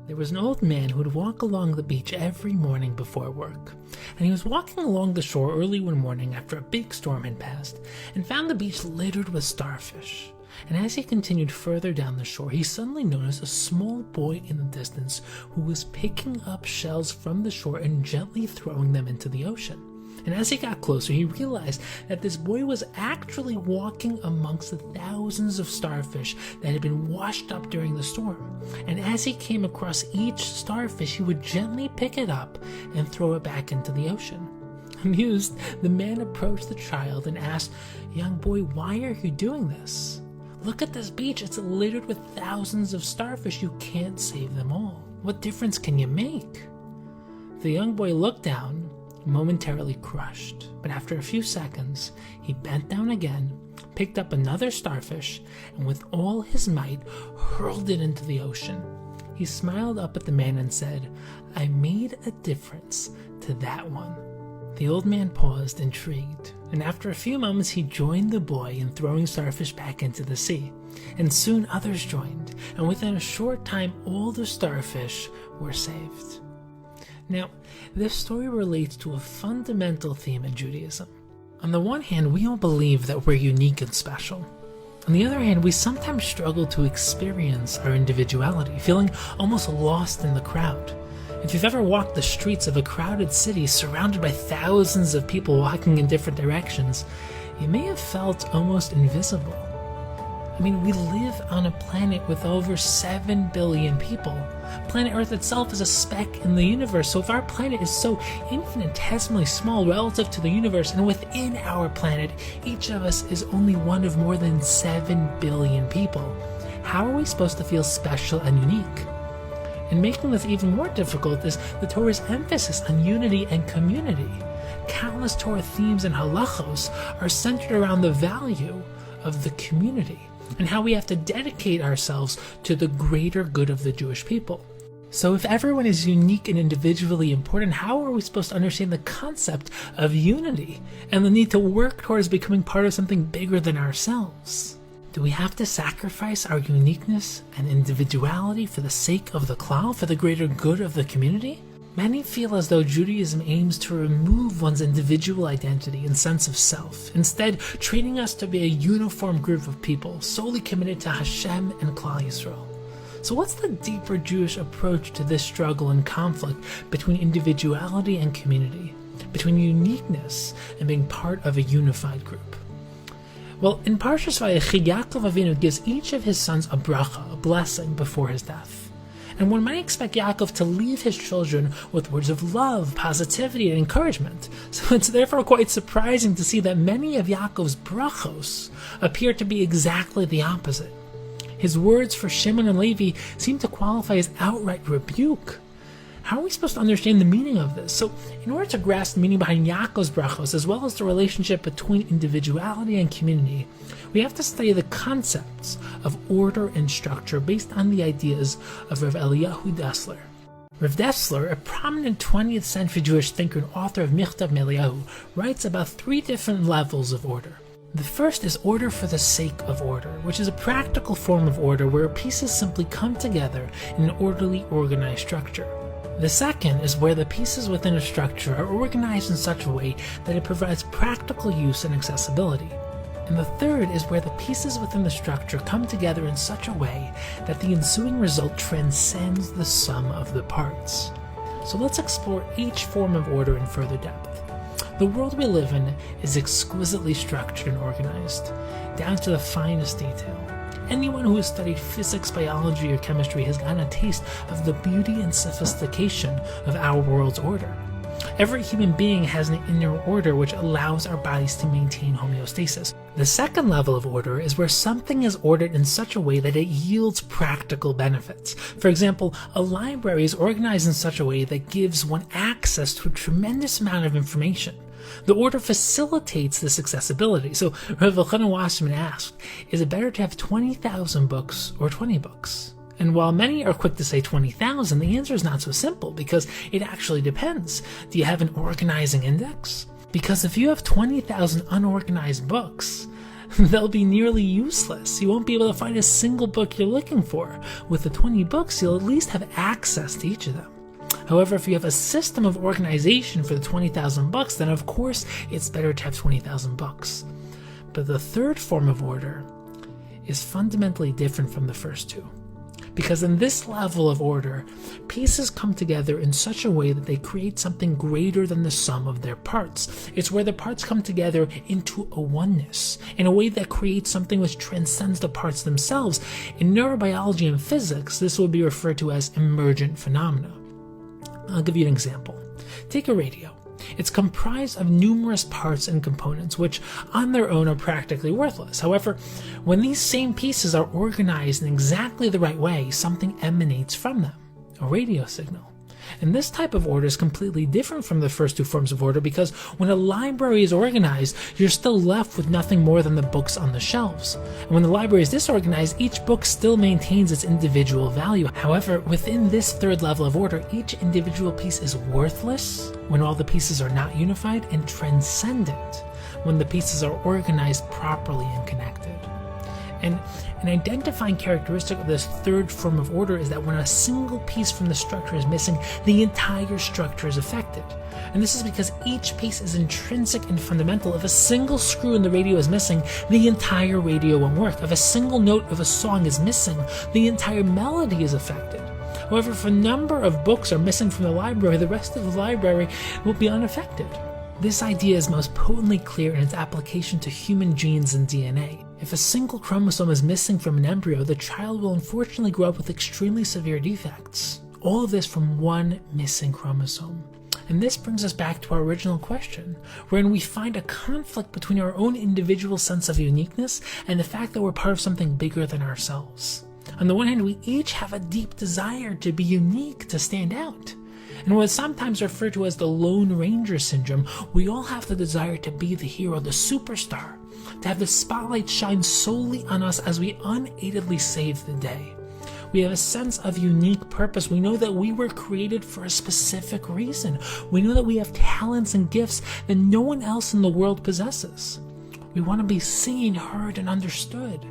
There was an old man who would walk along the beach every morning before work, and he was walking along the shore early one morning after a big storm had passed, and found the beach littered with starfish. And as he continued further down the shore, he suddenly noticed a small boy in the distance who was picking up shells from the shore and gently throwing them into the ocean. And as he got closer, he realized that this boy was actually walking amongst the thousands of starfish that had been washed up during the storm. And as he came across each starfish, he would gently pick it up and throw it back into the ocean. Amused, the man approached the child and asked, "Young boy, why are you doing this? Look at this beach, it's littered with thousands of starfish. You can't save them all. What difference can you make?" The young boy looked down, momentarily crushed, but after a few seconds, he bent down again, picked up another starfish, and with all his might, hurled it into the ocean. He smiled up at the man and said, "I made a difference to that one." The old man paused, intrigued, and after a few moments he joined the boy in throwing starfish back into the sea. And soon others joined, and within a short time all the starfish were saved. Now, this story relates to a fundamental theme in Judaism. On the one hand, we all believe that we're unique and special. On the other hand, we sometimes struggle to experience our individuality, feeling almost lost in the crowd. If you've ever walked the streets of a crowded city surrounded by thousands of people walking in different directions, you may have felt almost invisible. I mean, we live on a planet with over 7 billion people. Planet Earth itself is a speck in the universe, so if our planet is so infinitesimally small relative to the universe, and within our planet, each of us is only one of more than 7 billion people, how are we supposed to feel special and unique? And making this even more difficult is the Torah's emphasis on unity and community. Countless Torah themes and halachos are centered around the value of the community and how we have to dedicate ourselves to the greater good of the Jewish people. So if everyone is unique and individually important, how are we supposed to understand the concept of unity and the need to work towards becoming part of something bigger than ourselves? Do we have to sacrifice our uniqueness and individuality for the sake of the klal, for the greater good of the community? Many feel as though Judaism aims to remove one's individual identity and sense of self, instead treating us to be a uniform group of people solely committed to Hashem and Klal Yisrael. So what's the deeper Jewish approach to this struggle and conflict between individuality and community, between uniqueness and being part of a unified group? Well, in Parshas Vayechi, Yaakov Avinu gives each of his sons a bracha, a blessing, before his death. And one might expect Yaakov to leave his children with words of love, positivity, and encouragement. So it's therefore quite surprising to see that many of Yaakov's brachos appear to be exactly the opposite. His words for Shimon and Levi seem to qualify as outright rebuke. How are we supposed to understand the meaning of this? So in order to grasp the meaning behind Yaakov's brachos, as well as the relationship between individuality and community, we have to study the concepts of order and structure based on the ideas of Rav Eliyahu Dessler. Rav Dessler, a prominent 20th century Jewish thinker and author of Michtav Me'Eliyahu, writes about 3 different levels of order. The first is order for the sake of order, which is a practical form of order where pieces simply come together in an orderly, organized structure. The second is where the pieces within a structure are organized in such a way that it provides practical use and accessibility. And the third is where the pieces within the structure come together in such a way that the ensuing result transcends the sum of the parts. So let's explore each form of order in further depth. The world we live in is exquisitely structured and organized, down to the finest detail. Anyone who has studied physics, biology, or chemistry has gotten a taste of the beauty and sophistication of our world's order. Every human being has an inner order which allows our bodies to maintain homeostasis. The second level of order is where something is ordered in such a way that it yields practical benefits. For example, a library is organized in such a way that gives one access to a tremendous amount of information. The order facilitates this accessibility. So Rav Elchanan Wasserman asked, is it better to have 20,000 books or 20 books? And while many are quick to say 20,000, the answer is not so simple because it actually depends. Do you have an organizing index? Because if you have 20,000 unorganized books, they'll be nearly useless. You won't be able to find a single book you're looking for. With the 20 books, you'll at least have access to each of them. However, if you have a system of organization for the 20,000 books, then of course it's better to have 20,000 books. But the third form of order is fundamentally different from the first two. Because in this level of order, pieces come together in such a way that they create something greater than the sum of their parts. It's where the parts come together into a oneness, in a way that creates something which transcends the parts themselves. In neurobiology and physics, this will be referred to as emergent phenomena. I'll give you an example. Take a radio. It's comprised of numerous parts and components, which on their own are practically worthless. However, when these same pieces are organized in exactly the right way, something emanates from them, a radio signal. And this type of order is completely different from the first two forms of order, because when a library is organized, you're still left with nothing more than the books on the shelves. And when the library is disorganized, each book still maintains its individual value. However, within this third level of order, each individual piece is worthless when all the pieces are not unified, and transcendent when the pieces are organized properly and connected. And an identifying characteristic of this third form of order is that when a single piece from the structure is missing, the entire structure is affected. And this is because each piece is intrinsic and fundamental. If a single screw in the radio is missing, the entire radio won't work. If a single note of a song is missing, the entire melody is affected. However, if a number of books are missing from the library, the rest of the library will be unaffected. This idea is most potently clear in its application to human genes and DNA. If a single chromosome is missing from an embryo, the child will unfortunately grow up with extremely severe defects. All of this from one missing chromosome. And this brings us back to our original question, wherein we find a conflict between our own individual sense of uniqueness and the fact that we're part of something bigger than ourselves. On the one hand, we each have a deep desire to be unique, to stand out. And what is sometimes referred to as the Lone Ranger syndrome, we all have the desire to be the hero, the superstar, to have the spotlight shine solely on us as we unaidedly save the day. We have a sense of unique purpose. We know that we were created for a specific reason. We know that we have talents and gifts that no one else in the world possesses. We want to be seen, heard, and understood.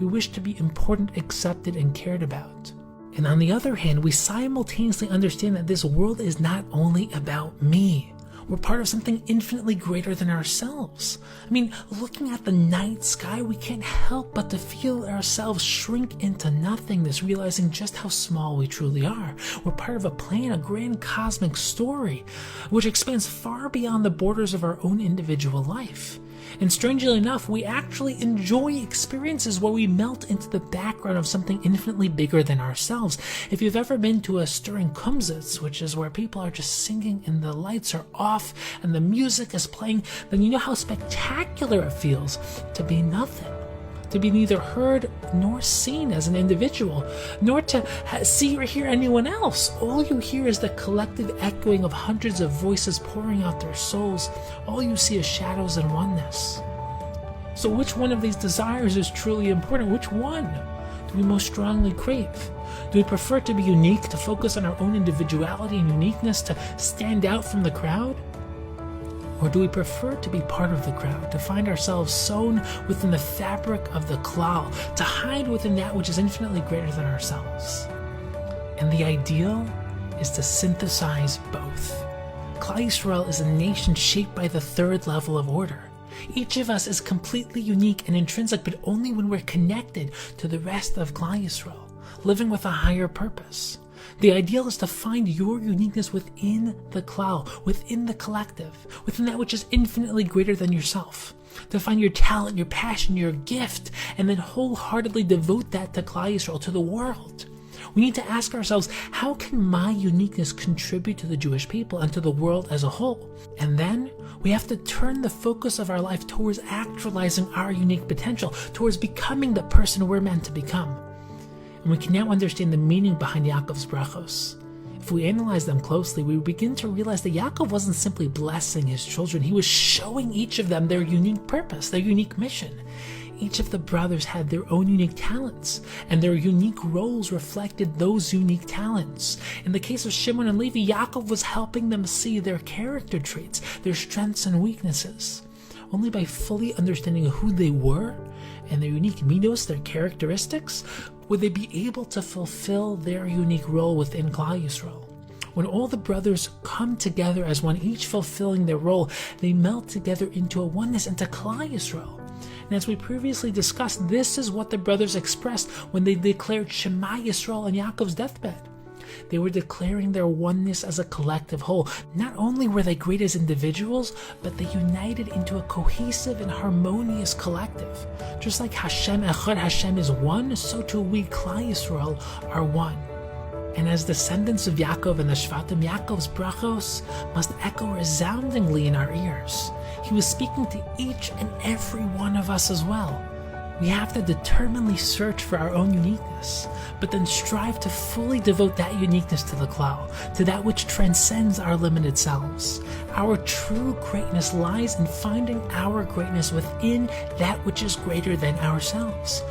We wish to be important, accepted, and cared about. And on the other hand, we simultaneously understand that this world is not only about me. We're part of something infinitely greater than ourselves. I mean, looking at the night sky, we can't help but to feel ourselves shrink into nothingness, realizing just how small we truly are. We're part of a plan, a grand cosmic story, which expands far beyond the borders of our own individual life. And strangely enough, we actually enjoy experiences where we melt into the background of something infinitely bigger than ourselves. If you've ever been to a stirring kumsitz, which is where people are just singing and the lights are off and the music is playing, then you know how spectacular it feels to be nothing. To be neither heard nor seen as an individual, nor to see or hear anyone else. All you hear is the collective echoing of hundreds of voices pouring out their souls. All you see is shadows and oneness. So which one of these desires is truly important? Which one do we most strongly crave? Do we prefer to be unique, to focus on our own individuality and uniqueness, to stand out from the crowd? Or do we prefer to be part of the crowd, to find ourselves sewn within the fabric of the klal, to hide within that which is infinitely greater than ourselves? And the ideal is to synthesize both. Klal Yisrael is a nation shaped by the third level of order. Each of us is completely unique and intrinsic, but only when we're connected to the rest of Klal Yisrael, living with a higher purpose. The ideal is to find your uniqueness within the klal, within the collective, within that which is infinitely greater than yourself. To find your talent, your passion, your gift, and then wholeheartedly devote that to Klal Yisrael, to the world. We need to ask ourselves, how can my uniqueness contribute to the Jewish people and to the world as a whole? And then we have to turn the focus of our life towards actualizing our unique potential, towards becoming the person we're meant to become. And we can now understand the meaning behind Yaakov's brachos. If we analyze them closely, we begin to realize that Yaakov wasn't simply blessing his children. He was showing each of them their unique purpose, their unique mission. Each of the brothers had their own unique talents, and their unique roles reflected those unique talents. In the case of Shimon and Levi, Yaakov was helping them see their character traits, their strengths and weaknesses. Only by fully understanding who they were and their unique midos, their characteristics, would they be able to fulfill their unique role within Klal Yisrael. When all the brothers come together as one, each fulfilling their role, they melt together into a oneness, into Klal Yisrael. And as we previously discussed, this is what the brothers expressed when they declared Shema Yisrael on Yaakov's deathbed. They were declaring their oneness as a collective whole. Not only were they great as individuals, but they united into a cohesive and harmonious collective. Just like Hashem Echad, Hashem is one, so too we, Klal Yisrael, are one. And as descendants of Yaakov and the Shvatim, Yaakov's brachos must echo resoundingly in our ears. He was speaking to each and every one of us as well. We have to determinedly search for our own uniqueness, but then strive to fully devote that uniqueness to the Klal, to that which transcends our limited selves. Our true greatness lies in finding our greatness within that which is greater than ourselves.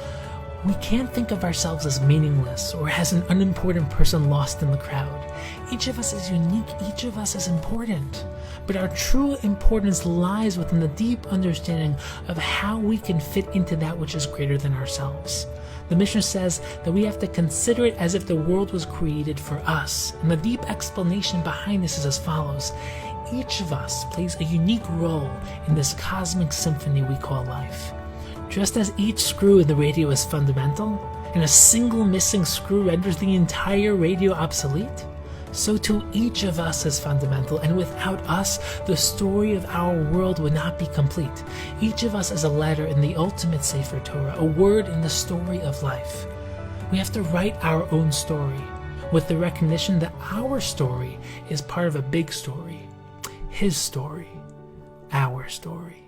We can't think of ourselves as meaningless or as an unimportant person lost in the crowd. Each of us is unique, each of us is important. But our true importance lies within the deep understanding of how we can fit into that which is greater than ourselves. The Mishnah says that we have to consider it as if the world was created for us. And the deep explanation behind this is as follows. Each of us plays a unique role in this cosmic symphony we call life. Just as each screw in the radio is fundamental, and a single missing screw renders the entire radio obsolete, so too each of us is fundamental, and without us, the story of our world would not be complete. Each of us is a letter in the ultimate Sefer Torah, a word in the story of life. We have to write our own story, with the recognition that our story is part of a big story. His story. Our story.